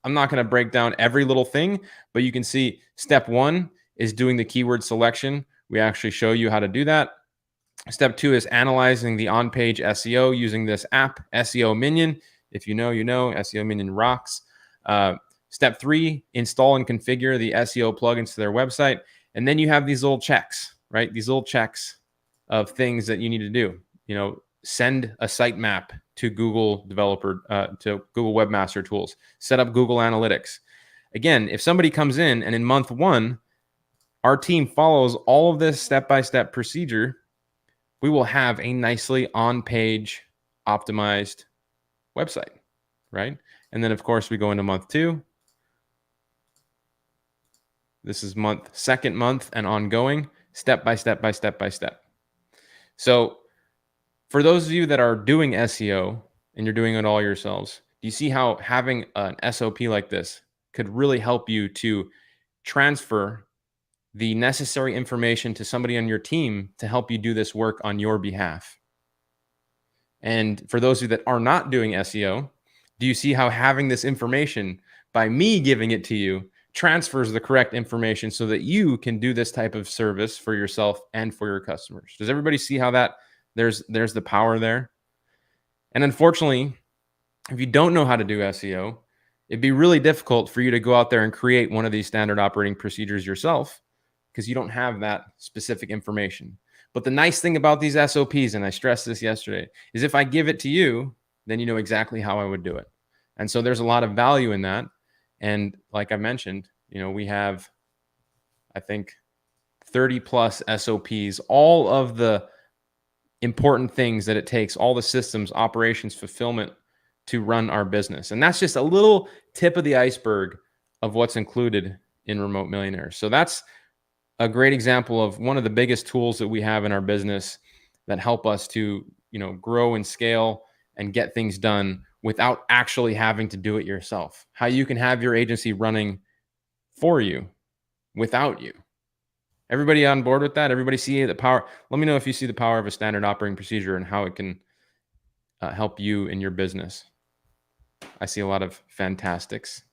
I'm not going to break down every little thing, but you can see step 1 is doing the keyword selection. We actually show you how to do that. Step 2 is analyzing the on-page SEO using this app, SEO Minion. If you know, SEO Minion rocks. Step 3, install and configure the SEO plugins to their website. And then you have these little checks, right? These little checks of things that you need to do. Send a sitemap to Google to Google Webmaster Tools. Set up Google Analytics. Again, if somebody comes in and in month 1, our team follows all of this step-by-step procedure, we will have a nicely on-page optimized website. right? And then of course we go into month 2. This is second month and ongoing, step by step by step by step. So for those of you that are doing SEO and you're doing it all yourselves, do you see how having an SOP like this could really help you to transfer the necessary information to somebody on your team to help you do this work on your behalf? And for those of you that are not doing SEO, do you see how having this information by me giving it to you transfers the correct information so that you can do this type of service for yourself and for your customers? Does everybody see how that there's the power there? And unfortunately, if you don't know how to do SEO, it'd be really difficult for you to go out there and create one of these standard operating procedures yourself because you don't have that specific information. But the nice thing about these SOPs, and I stressed this yesterday, is if I give it to you, then you know exactly how I would do it. And so there's a lot of value in that. And like I mentioned, we have, I think, 30 plus SOPs, all of the important things that it takes, all the systems, operations, fulfillment to run our business. And that's just a little tip of the iceberg of what's included in Remote Millionaires. So that's a great example of one of the biggest tools that we have in our business that help us to, grow and scale and get things done without actually having to do it yourself. How you can have your agency running for you without you. Everybody on board with that? Everybody see the power? Let me know if you see the power of a standard operating procedure and how it can help you in your business. I see a lot of fantastics.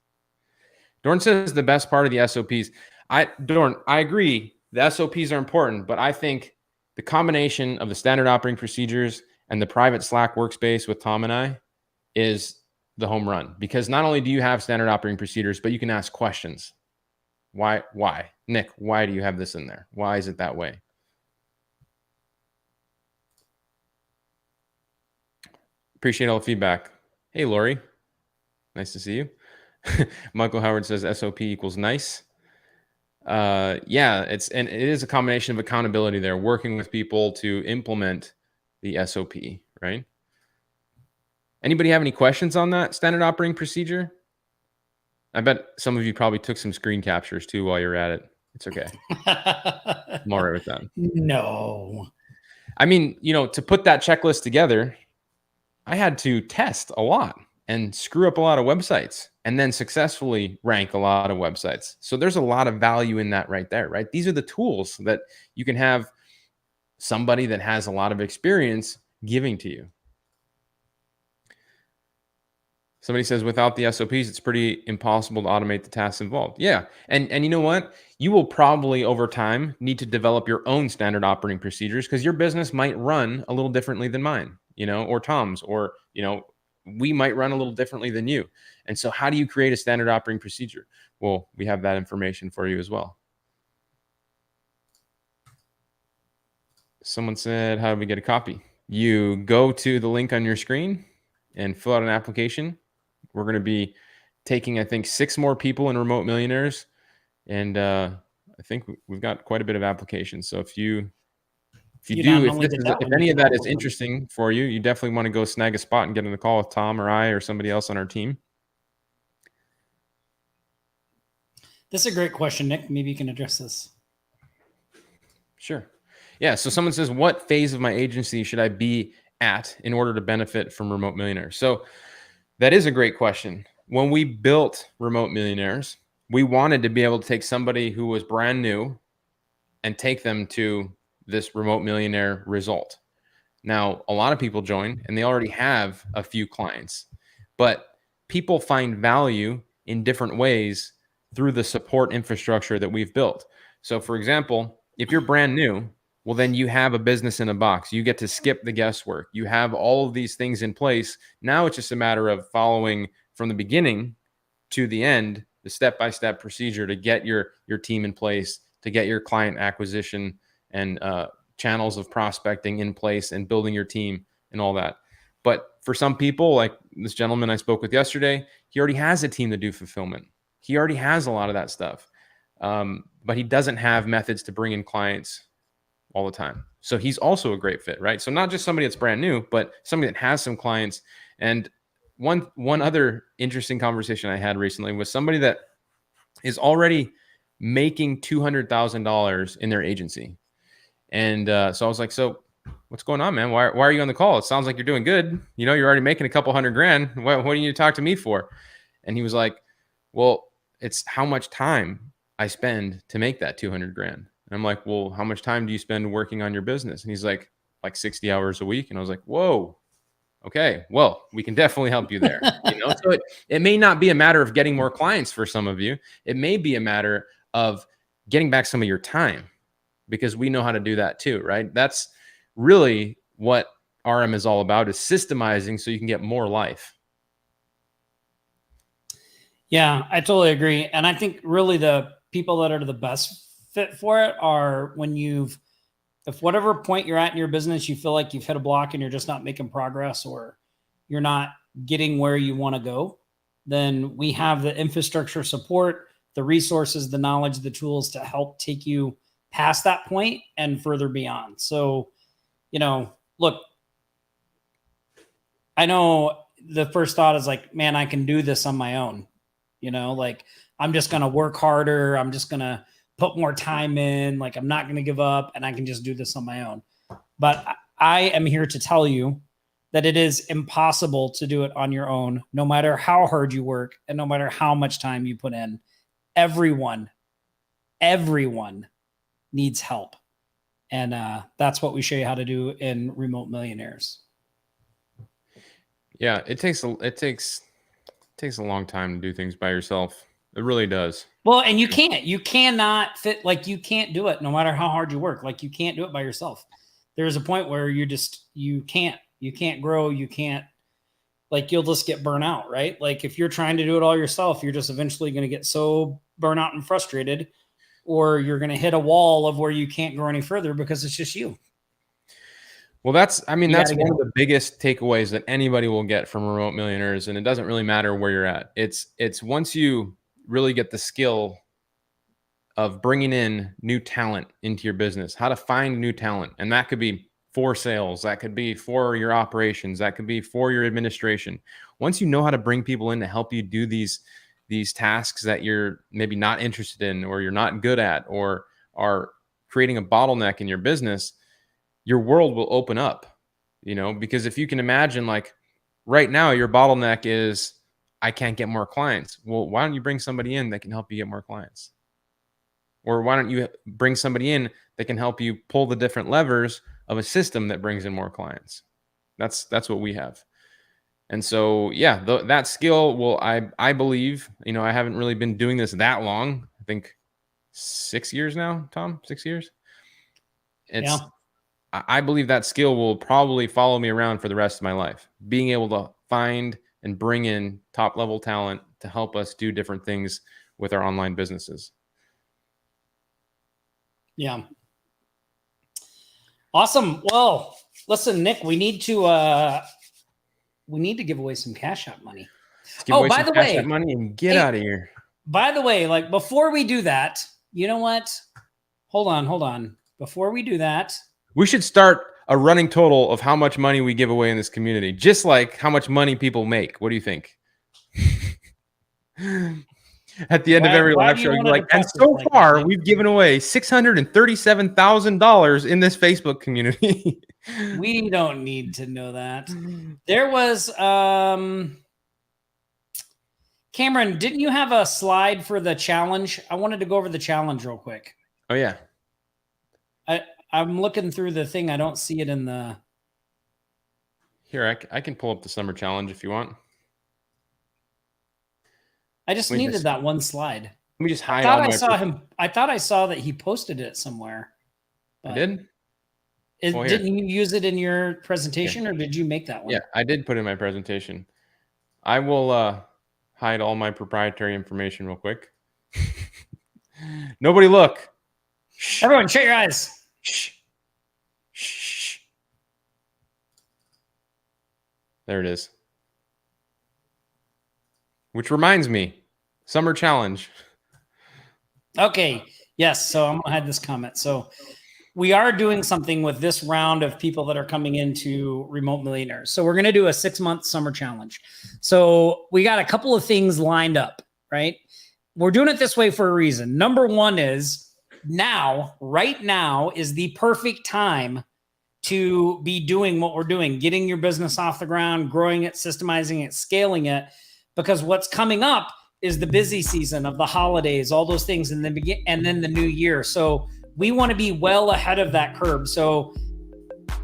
Dorn says the best part of the SOPs. Dorn, I agree. The SOPs are important, but I think the combination of the standard operating procedures and the private Slack workspace with Tom and I is the home run, because not only do you have standard operating procedures, but you can ask questions. Why, Nick, why do you have this in there? Why is it that way? Appreciate all the feedback. Hey, Lori, nice to see you. Michael Howard says SOP equals nice. Yeah, it is a combination of accountability there, working with people to implement the SOP, right? Anybody have any questions on that standard operating procedure? I bet some of you probably took some screen captures too while you're at it. It's okay. I'm all right with that. No. I mean, to put that checklist together, I had to test a lot and screw up a lot of websites and then successfully rank a lot of websites. So there's a lot of value in that right there, right? These are the tools that you can have somebody that has a lot of experience giving to you. Somebody says without the SOPs, it's pretty impossible to automate the tasks involved. Yeah. And you know what? You will probably over time need to develop your own standard operating procedures because your business might run a little differently than mine, or Tom's, or, we might run a little differently than you. And so how do you create a standard operating procedure? Well, we have that information for you as well. Someone said, how do we get a copy? You go to the link on your screen and fill out an application. We're going to be taking, I think, 6 more people in Remote Millionaires. And I think we've got quite a bit of applications. So if any of that is interesting for you, you definitely want to go snag a spot and get on a call with Tom or I or somebody else on our team. This is a great question, Nick. Maybe you can address this. Sure. Yeah. So someone says, what phase of my agency should I be at in order to benefit from Remote Millionaires? So that is a great question. When we built Remote Millionaires, we wanted to be able to take somebody who was brand new and take them to this Remote Millionaire result. Now, a lot of people join and they already have a few clients, but people find value in different ways through the support infrastructure that we've built. So for example, if you're brand new, well, then you have a business in a box. You get to skip the guesswork. You have all of these things in place. Now it's just a matter of following from the beginning to the end, the step-by-step procedure to get your team in place, to get your client acquisition and channels of prospecting in place and building your team and all that. But for some people, like this gentleman I spoke with yesterday, he already has a team to do fulfillment. He already has a lot of that stuff. But he doesn't have methods to bring in clients all the time. So he's also a great fit, right? So not just somebody that's brand new, but somebody that has some clients. And one other interesting conversation I had recently was somebody that is already making $200,000 in their agency. And so I was like, so what's going on, man? Why are you on the call? It sounds like you're doing good. You know, you're already making a couple $100,000. What do you need to talk to me for? And he was like, well, it's how much time I spend to make that $200,000. And I'm like, well, how much time do you spend working on your business? And he's like 60 hours a week. And I was like, whoa, okay, well, we can definitely help you there. You know, so it may not be a matter of getting more clients for some of you. It may be a matter of getting back some of your time, because we know how to do that too, right? That's really what RM is all about, is systemizing so you can get more life. Yeah, I totally agree. And I think really the people that are the best fit for it are when if whatever point you're at in your business, you feel like you've hit a block and you're just not making progress, or you're not getting where you want to go, then we have the infrastructure support, the resources, the knowledge, the tools to help take you past that point and further beyond. So, you know, look, I know the first thought is like, man, I can do this on my own. You know, like, I'm just going to work harder. I'm just going to put more time in. Like, I'm not going to give up, and I can just do this on my own. But I am here to tell you that it is impossible to do it on your own, no matter how hard you work and no matter how much time you put in. Everyone needs help. And that's what we show you how to do in Remote Millionaires. Yeah, it takes a long time to do things by yourself. It really does. Well, and you cannot fit, like, you can't do it no matter how hard you work. Like, you can't do it by yourself. There's a point where you can't grow. You can't, like, you'll just get burnt out, right? Like, if you're trying to do it all yourself, you're just eventually going to get so burnt out and frustrated, or you're going to hit a wall of where you can't grow any further because it's just you. Well, that's one of the biggest takeaways that anybody will get from Remote Millionaires. And it doesn't really matter where you're at. It's once you really get the skill of bringing in new talent into your business, how to find new talent. And that could be for sales. That could be for your operations. That could be for your administration. Once you know how to bring people in to help you do these tasks that you're maybe not interested in, or you're not good at, or are creating a bottleneck in your business, your world will open up, you know, because if you can imagine, like, right now, your bottleneck is, I can't get more clients. Well, why don't you bring somebody in that can help you get more clients? Or why don't you bring somebody in that can help you pull the different levers of a system that brings in more clients? That's what we have. And so, yeah, that skill will, I believe, you know, I haven't really been doing this that long. I think 6 years now, Tom, 6 years. Yeah. I believe that skill will probably follow me around for the rest of my life. Being able to find and bring in top level talent to help us do different things with our online businesses. Yeah. Awesome. Well, listen, Nick, we need to give away some Cash App money. By the way, money and get out of here. By the way, like, before we do that, you know what? Hold on. Before we do that, we should start a running total of how much money we give away in this community, just like how much money people make. What do you think? At the end of every live show, you're like, and so far, we've given away $637,000 in this Facebook community. We don't need to know that. There was, Cameron, didn't you have a slide for the challenge? I wanted to go over the challenge real quick. Oh, yeah. I'm looking through the thing. I don't see it in the... Here, I can pull up the summer challenge if you want. I just needed that one slide. Let me just hide. I thought I saw that he posted it somewhere. I did? Didn't you use it in your presentation, or did you make that one? Yeah, I did put it in my presentation. I will hide all my proprietary information real quick. Nobody look. Everyone, shut your eyes. Shh. There it is. Which reminds me, summer challenge. Okay. Yes. So I'm going to hide this comment. So we are doing something with this round of people that are coming into Remote Millionaires. So we're going to do a 6-month summer challenge. So we got a couple of things lined up, right? We're doing it this way for a reason. Number one is right now is the perfect time to be doing what we're doing, getting your business off the ground, growing it, systemizing it, scaling it, because what's coming up is the busy season of the holidays, all those things, and then the new year. So we want to be well ahead of that curve. So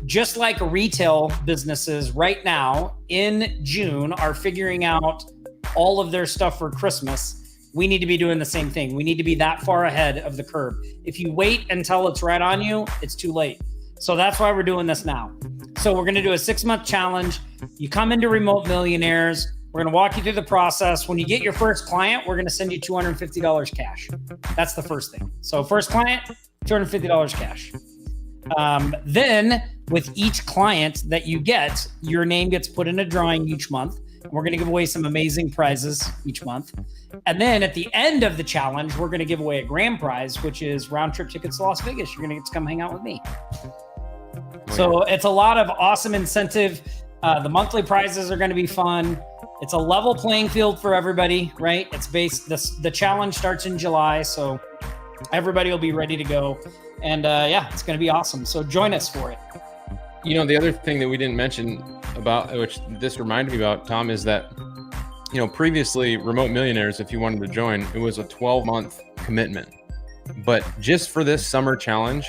just like retail businesses right now in June are figuring out all of their stuff for Christmas, we need to be doing the same thing. We need to be that far ahead of the curve. If you wait until it's right on you, it's too late. So that's why we're doing this now. So we're going to do a 6-month challenge. You come into Remote Millionaires. We're going to walk you through the process. When you get your first client, we're going to send you $250 cash. That's the first thing. So first client, $250 cash. Then with each client that you get, your name gets put in a drawing each month. We're going to give away some amazing prizes each month. And then at the end of the challenge, we're going to give away a grand prize, which is round trip tickets to Las Vegas. You're going to get to come hang out with me. So it's a lot of awesome incentive. The monthly prizes are going to be fun. It's a level playing field for everybody, right? It's the challenge starts in July, so everybody will be ready to go. And it's going to be awesome. So join us for it. You know, the other thing that we didn't mention about, which this reminded me about, Tom, is that, you know, previously Remote Millionaires, if you wanted to join, it was a 12-month commitment. But just for this summer challenge,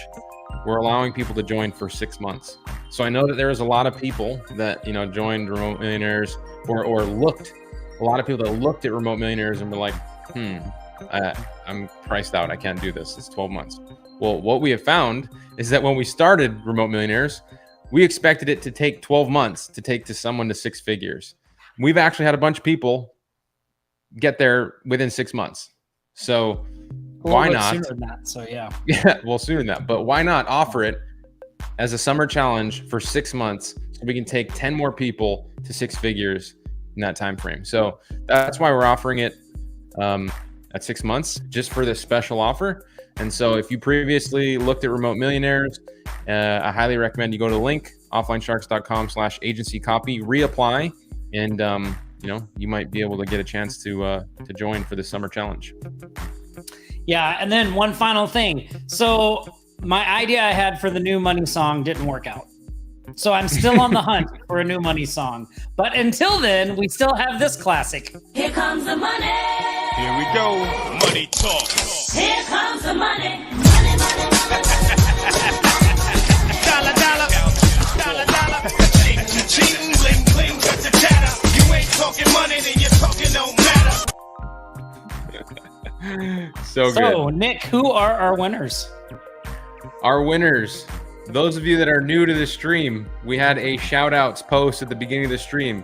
we're allowing people to join for 6 months. So I know that there was a lot of people that, you know, joined Remote Millionaires or a lot of people that looked at Remote Millionaires and were like, I'm priced out. I can't do this. It's 12 months. Well, what we have found is that when we started Remote Millionaires, we expected it to take 12 months to take to someone to 6 figures. We've actually had a bunch of people get there within 6 months. So why not? Sooner than that. So yeah. Yeah, well, sooner than that. But why not offer it as a summer challenge for 6 months so we can take 10 more people to 6 figures in that time frame? So that's why we're offering it at 6 months, just for this special offer. And so if you previously looked at Remote Millionaires, I highly recommend you go to the link, offlinesharks.com/agency copy, reapply, and you know, you might be able to get a chance to join for this summer challenge. Yeah, and then one final thing. So my idea I had for the new money song didn't work out. So I'm still on the hunt for a new money song. But until then, we still have this classic. Here comes the money. Here we go. Money talk. Here comes the money. Money, money, money. Dollar, dollar. Dollar, dollar. Cheating, bling, bling, got the chatter. You ain't talking money, then your talking don't matter. So good. So, Nick, who are our winners? Our winners, those of you that are new to the stream, we had a shout outs post at the beginning of the stream.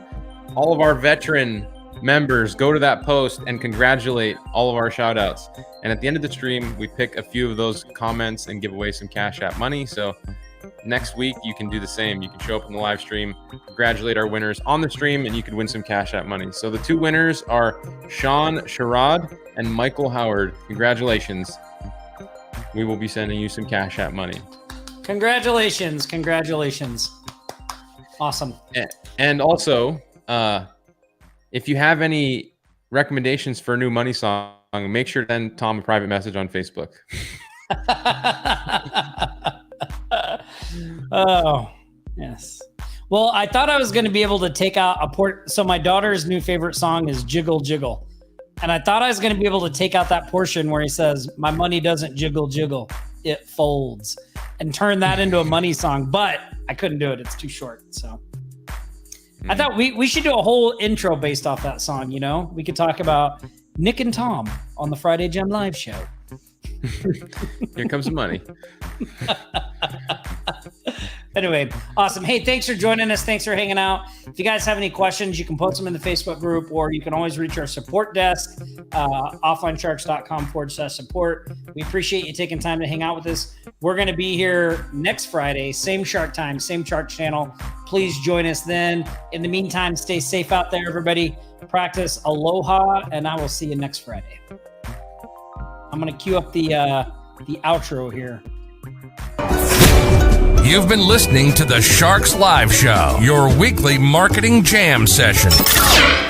All of our veteran members, go to that post and congratulate all of our shout outs. And at the end of the stream, we pick a few of those comments and give away some Cash App money. So next week, you can do the same. You can show up in the live stream, congratulate our winners on the stream, and you can win some Cash App money. So the 2 winners are Sean Sherrod and Michael Howard. Congratulations. We will be sending you some Cash App money. Congratulations. Congratulations. Awesome. And also, if you have any recommendations for a new money song, make sure to send Tom a private message on Facebook. Oh, yes. Well, I thought I was going to be able to take out a port. So my daughter's new favorite song is Jiggle Jiggle. And I thought I was going to be able to take out that portion where he says, my money doesn't jiggle, jiggle, it folds, and turn that into a money song. But I couldn't do it. It's too short. So I thought we should do a whole intro based off that song. You know, we could talk about Nick and Tom on the Friday Gem Live show. Here comes the money. Anyway, awesome. Hey, thanks for joining us. Thanks for hanging out. If you guys have any questions, you can post them in the Facebook group, or you can always reach our support desk, offlinesharks.com/support. We appreciate you taking time to hang out with us. We're going to be here next Friday, same shark time, same shark channel. Please join us then. In the meantime, stay safe out there, everybody. Practice aloha, and I will see you next Friday. I'm going to cue up the outro here. You've been listening to the Sharks Live Show, your weekly marketing jam session.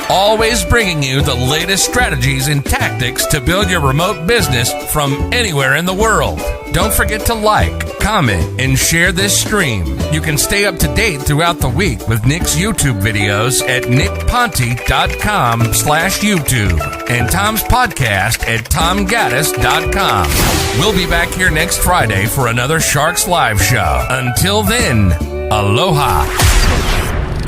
Always bringing you the latest strategies and tactics to build your remote business from anywhere in the world. Don't forget to like, comment, and share this stream. You can stay up to date throughout the week with Nick's YouTube videos at nickponte.com/YouTube and Tom's podcast at tomgaddis.com. We'll be back here next Friday for another Sharks Live Show. Until then, aloha.